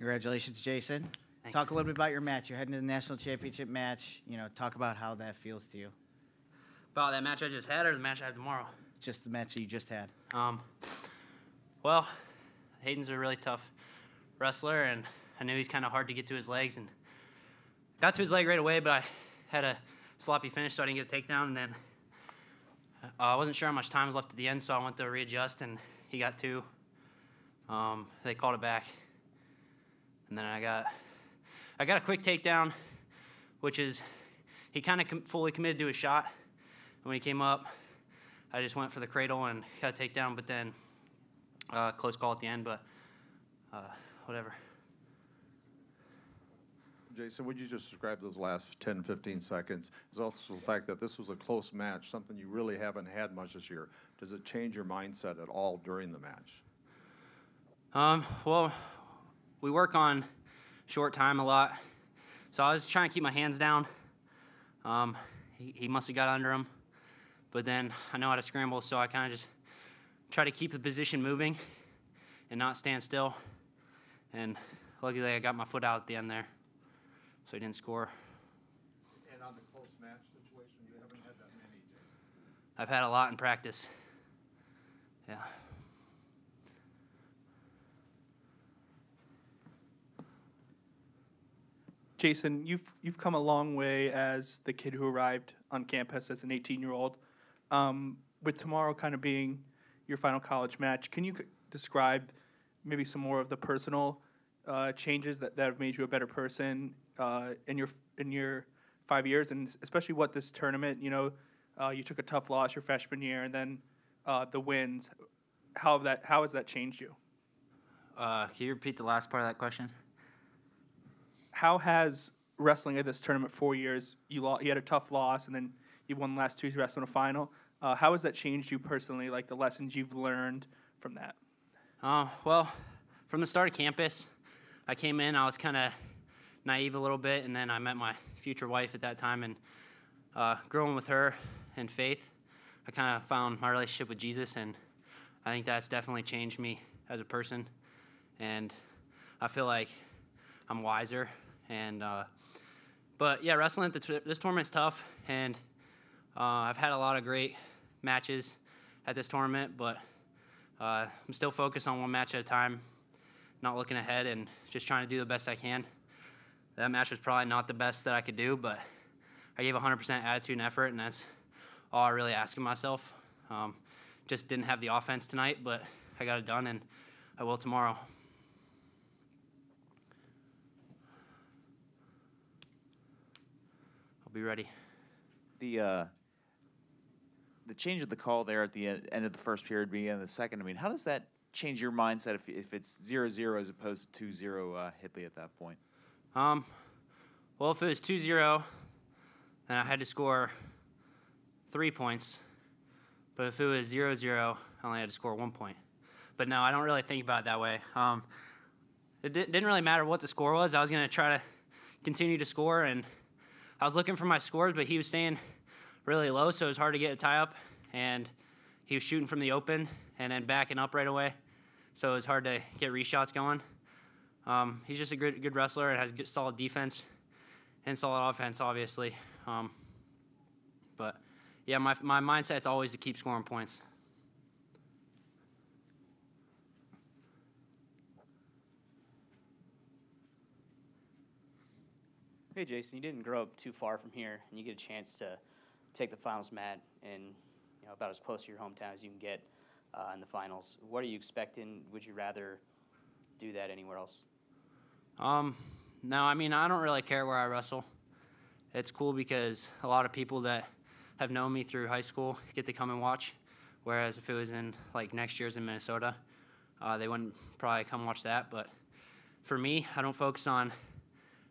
Congratulations, Jason. Thanks. Talk a little bit about your match. You're heading to the national championship match. Talk about how that feels to you. About that match I just had or the match I have tomorrow? Just the match that you just had. Well, Hayden's a really tough wrestler, and I knew he's kind of hard to get to his legs, and got to his leg right away, but I had a sloppy finish, so I didn't get a takedown, and then I wasn't sure how much time was left at the end, so I went to readjust, and he got two. They called it back, and then I got a quick takedown, which is he kind of fully committed to his shot. And when he came up, I just went for the cradle and got a takedown, but then close call at the end, but whatever. Jason, would you just describe those last 10, 15 seconds? There's also the fact that this was a close match, something you really haven't had much this year. Does it change your mindset at all during the match? Well, we work on short time a lot, so I was trying to keep my hands down. He must have got under him, but then I know how to scramble, so I kind of just try to keep the position moving and not stand still. And luckily, I got my foot out at the end there, so he didn't score. And on the close match situation, you haven't had that many, Jason? I've had a lot in practice. Yeah. Jason, you've come a long way as the kid who arrived on campus as an 18-year-old. With tomorrow kind of being your final college match, can you describe maybe some more of the personal changes that have made you a better person in your 5 years, and especially what this tournament, you took a tough loss your freshman year, and then the wins. How has that changed you? Can you repeat the last part of that question? How has wrestling at this tournament 4 years, you had a tough loss, and then you won the last two wrestling a final. How has that changed you personally, like the lessons you've learned from that? Well, from the start of campus, I came in, I was kind of naive a little bit, and then I met my future wife at that time, and growing with her and faith, I kind of found my relationship with Jesus, and I think that's definitely changed me as a person, and I feel like I'm wiser. And but yeah, wrestling at this tournament's tough, and I've had a lot of great matches at this tournament, but I'm still focused on one match at a time, not looking ahead, and just trying to do the best I can. That match was probably not the best that I could do, but I gave 100% attitude and effort, and that's all I really ask of myself. Just didn't have the offense tonight, but I got it done, and I will tomorrow. I'll be ready. The change of the call there at the end of the first period, beginning of the second, I mean, how does that change your mindset if it's 0-0 as opposed to 2-0 Hitley at that point? Well, if it was 2-0, then I had to score 3 points. But if it was 0-0, I only had to score 1 point. But no, I don't really think about it that way. It didn't really matter what the score was. I was going to try to continue to score, and I was looking for my scores, but he was staying really low, so it was hard to get a tie-up, and he was shooting from the open and then backing up right away, so it was hard to get reshots going. He's just a good wrestler and has good, solid defense and solid offense, obviously. But, yeah, my mindset's always to keep scoring points. Hey, Jason, you didn't grow up too far from here, and you get a chance to take the finals mat and about as close to your hometown as you can get in the finals. What are you expecting? Would you rather do that anywhere else? No, I mean, I don't really care where I wrestle. It's cool because a lot of people that have known me through high school get to come and watch, whereas if it was in, like, next year's in Minnesota, they wouldn't probably come watch that. But for me, I don't focus on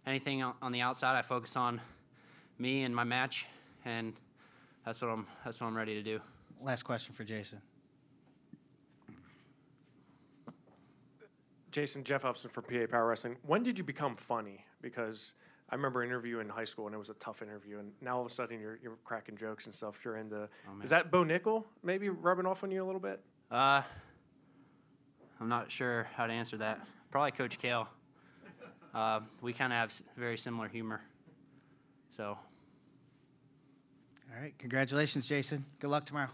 anything on the outside. I focus on me and my match, and that's what I'm ready to do. Last question for Jason. Jason, Jeff Upson for PA Power Wrestling. When did you become funny? Because I remember an interview in high school, and it was a tough interview, and now all of a sudden you're cracking jokes and stuff during the. Is that Bo Nickel maybe rubbing off on you a little bit? I'm not sure how to answer that. Probably Coach Kale. we kind of have very similar humor. So. All right. Congratulations, Jason. Good luck tomorrow.